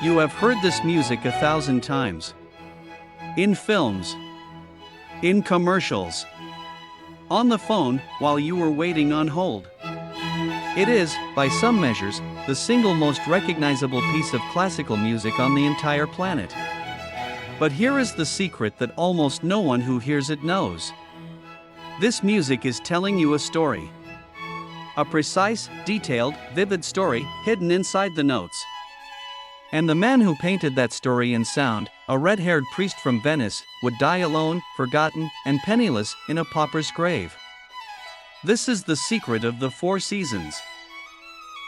You have heard this music 1,000 times. In films. In commercials. On the phone, while you were waiting on hold. It is, by some measures, the single most recognizable piece of classical music on the entire planet. But here is the secret that almost no one who hears it knows. This music is telling you a story. A precise, detailed, vivid story hidden inside the notes. And the man who painted that story in sound, a red-haired priest from Venice, would die alone, forgotten, and penniless in a pauper's grave. This is the secret of the Four Seasons.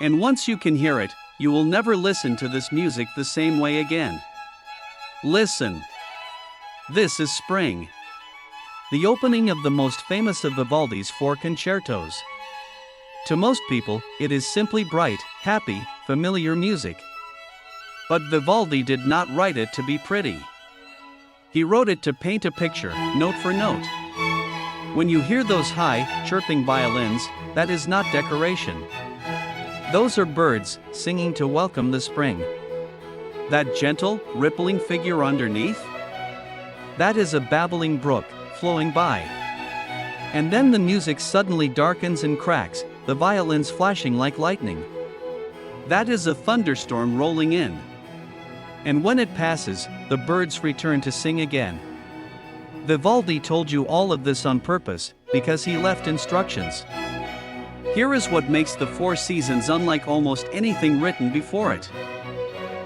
And once you can hear it, you will never listen to this music the same way again. Listen. This is spring. The opening of the most famous of Vivaldi's four concertos. To most people, it is simply bright, happy, familiar music. But Vivaldi did not write it to be pretty. He wrote it to paint a picture, note for note. When you hear those high, chirping violins, that is not decoration. Those are birds, singing to welcome the spring. That gentle, rippling figure underneath? That is a babbling brook, flowing by. And then the music suddenly darkens and cracks, the violins flashing like lightning. That is a thunderstorm rolling in. And when it passes, the birds return to sing again. Vivaldi told you all of this on purpose, because he left instructions. Here is what makes the Four Seasons unlike almost anything written before it.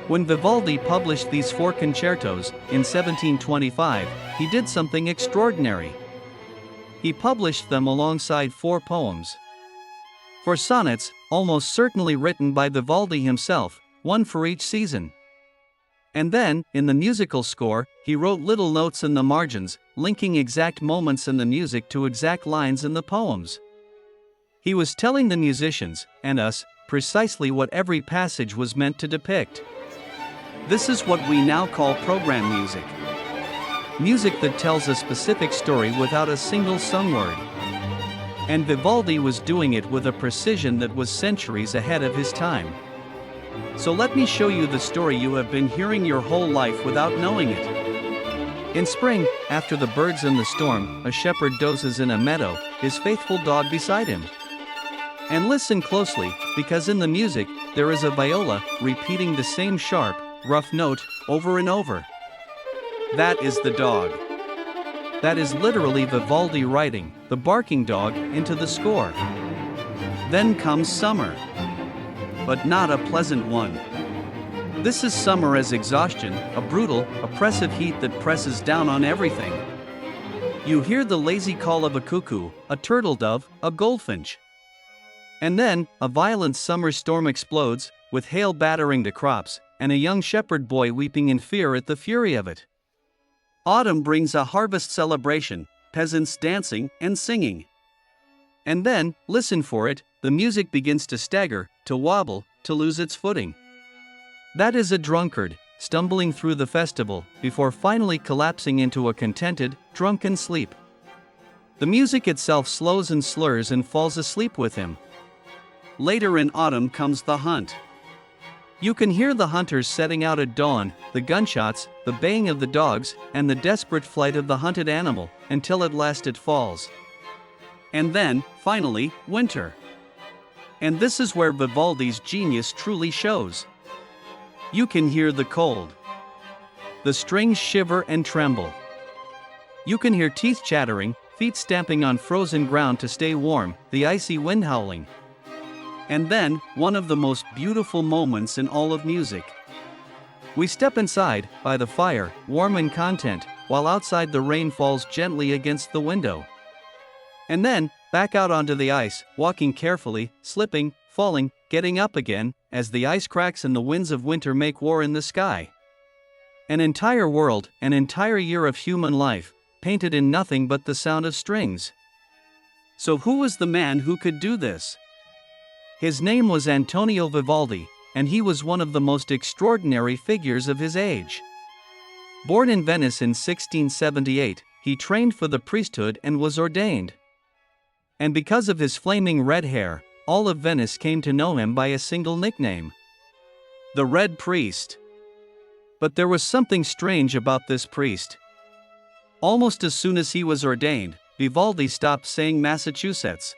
When Vivaldi published these four concertos, in 1725, he did something extraordinary. He published them alongside four poems. Four sonnets, almost certainly written by Vivaldi himself, one for each season. And then, in the musical score, he wrote little notes in the margins, linking exact moments in the music to exact lines in the poems. He was telling the musicians, and us, precisely what every passage was meant to depict. This is what we now call program music. Music that tells a specific story without a single sung word. And Vivaldi was doing it with a precision that was centuries ahead of his time. So let me show you the story you have been hearing your whole life without knowing it. In spring, after the birds and the storm, a shepherd dozes in a meadow, his faithful dog beside him. And listen closely, because in the music, there is a viola, repeating the same sharp, rough note, over and over. That is the dog. That is literally Vivaldi writing, the barking dog, into the score. Then comes summer. But not a pleasant one. This is summer as exhaustion, a brutal, oppressive heat that presses down on everything. You hear the lazy call of a cuckoo, a turtle dove, a goldfinch. And then, a violent summer storm explodes, with hail battering the crops, and a young shepherd boy weeping in fear at the fury of it. Autumn brings a harvest celebration, peasants dancing and singing. And then, listen for it, the music begins to stagger, to wobble, to lose its footing. That is a drunkard, stumbling through the festival, before finally collapsing into a contented, drunken sleep. The music itself slows and slurs and falls asleep with him. Later in autumn comes the hunt. You can hear the hunters setting out at dawn, the gunshots, the baying of the dogs, and the desperate flight of the hunted animal, until at last it falls. And then, finally, winter. And this is where Vivaldi's genius truly shows. You can hear the cold. The strings shiver and tremble. You can hear teeth chattering, feet stamping on frozen ground to stay warm, the icy wind howling. And then, one of the most beautiful moments in all of music. We step inside, by the fire, warm and content, while outside the rain falls gently against the window. And then, back out onto the ice, walking carefully, slipping, falling, getting up again, as the ice cracks and the winds of winter make war in the sky. An entire world, an entire year of human life, painted in nothing but the sound of strings. So who was the man who could do this? His name was Antonio Vivaldi, and he was one of the most extraordinary figures of his age. Born in Venice in 1678, he trained for the priesthood and was ordained. And because of his flaming red hair, all of Venice came to know him by a single nickname: the Red Priest. But there was something strange about this priest. Almost as soon as he was ordained, Vivaldi stopped saying Massachusetts.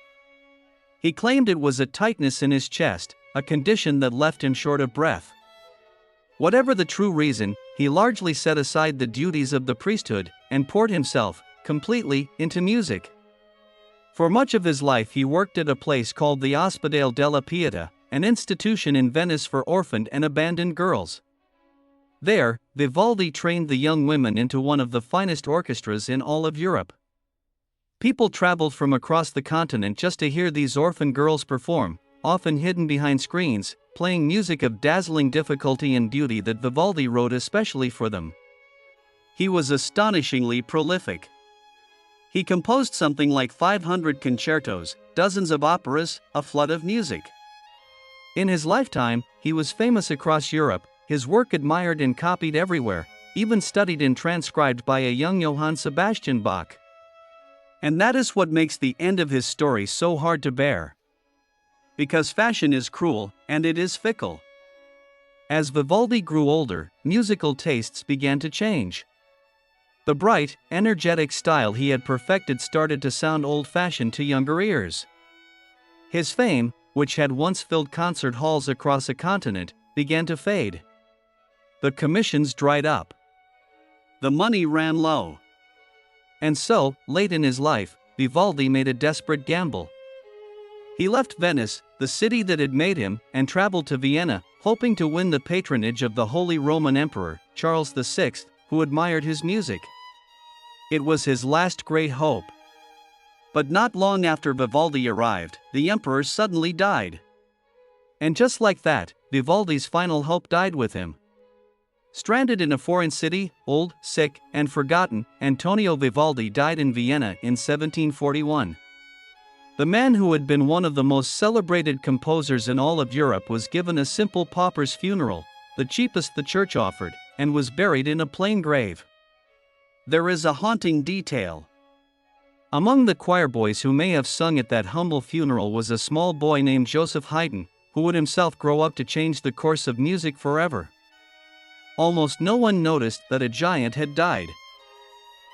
He claimed it was a tightness in his chest, a condition that left him short of breath. Whatever the true reason, he largely set aside the duties of the priesthood and poured himself, completely, into music. For much of his life he worked at a place called the Ospedale della Pietà, an institution in Venice for orphaned and abandoned girls. There, Vivaldi trained the young women into one of the finest orchestras in all of Europe. People traveled from across the continent just to hear these orphan girls perform, often hidden behind screens, playing music of dazzling difficulty and beauty that Vivaldi wrote especially for them. He was astonishingly prolific. He composed something like 500 concertos, dozens of operas, a flood of music. In his lifetime, he was famous across Europe, his work admired and copied everywhere, even studied and transcribed by a young Johann Sebastian Bach. And that is what makes the end of his story so hard to bear. Because fashion is cruel, and it is fickle. As Vivaldi grew older, musical tastes began to change. The bright, energetic style he had perfected started to sound old-fashioned to younger ears. His fame, which had once filled concert halls across a continent, began to fade. The commissions dried up. The money ran low. And so, late in his life, Vivaldi made a desperate gamble. He left Venice, the city that had made him, and traveled to Vienna, hoping to win the patronage of the Holy Roman Emperor, Charles VI, who admired his music. It was his last great hope. But not long after Vivaldi arrived, the emperor suddenly died. And just like that, Vivaldi's final hope died with him. Stranded in a foreign city, old, sick, and forgotten, Antonio Vivaldi died in Vienna in 1741. The man who had been one of the most celebrated composers in all of Europe was given a simple pauper's funeral, the cheapest the church offered, and was buried in a plain grave. There is a haunting detail. Among the choir boys who may have sung at that humble funeral was a small boy named Joseph Haydn, who would himself grow up to change the course of music forever. Almost no one noticed that a giant had died.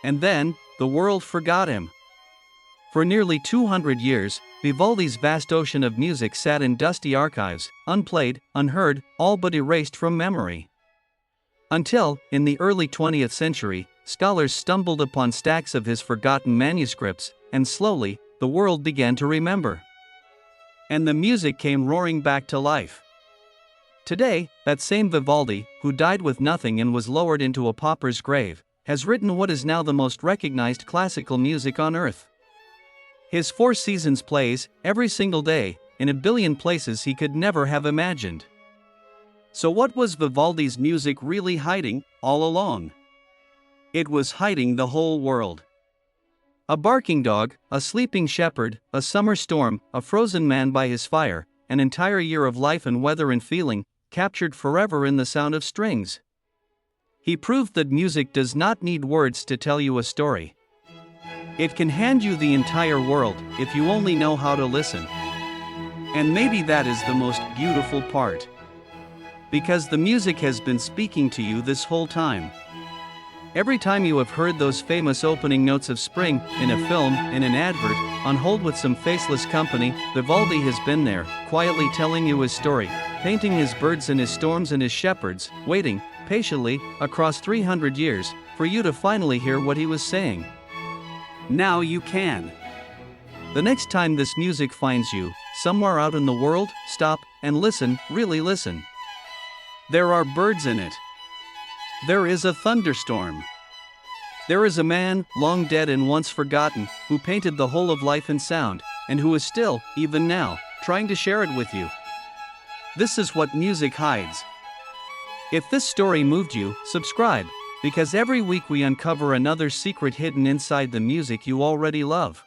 And then, the world forgot him. For nearly 200 years, Vivaldi's vast ocean of music sat in dusty archives, unplayed, unheard, all but erased from memory. Until, in the early 20th century, scholars stumbled upon stacks of his forgotten manuscripts, and slowly, the world began to remember. And the music came roaring back to life. Today, that same Vivaldi, who died with nothing and was lowered into a pauper's grave, has written what is now the most recognized classical music on earth. His Four Seasons plays, every single day, in a billion places he could never have imagined. So what was Vivaldi's music really hiding, all along? It was hiding the whole world. A barking dog, a sleeping shepherd, a summer storm, a frozen man by his fire, an entire year of life and weather and feeling, captured forever in the sound of strings. He proved that music does not need words to tell you a story. It can hand you the entire world, if you only know how to listen. And maybe that is the most beautiful part. Because the music has been speaking to you this whole time. Every time you have heard those famous opening notes of spring, in a film, in an advert, on hold with some faceless company, Vivaldi has been there, quietly telling you his story, painting his birds and his storms and his shepherds, waiting, patiently, across 300 years, for you to finally hear what he was saying. Now you can. The next time this music finds you, somewhere out in the world, stop, and listen, really listen. There are birds in it. There is a thunderstorm. There is a man, long dead and once forgotten, who painted the whole of life in sound, and who is still, even now, trying to share it with you. This is what music hides. If this story moved you, subscribe, because every week we uncover another secret hidden inside the music you already love.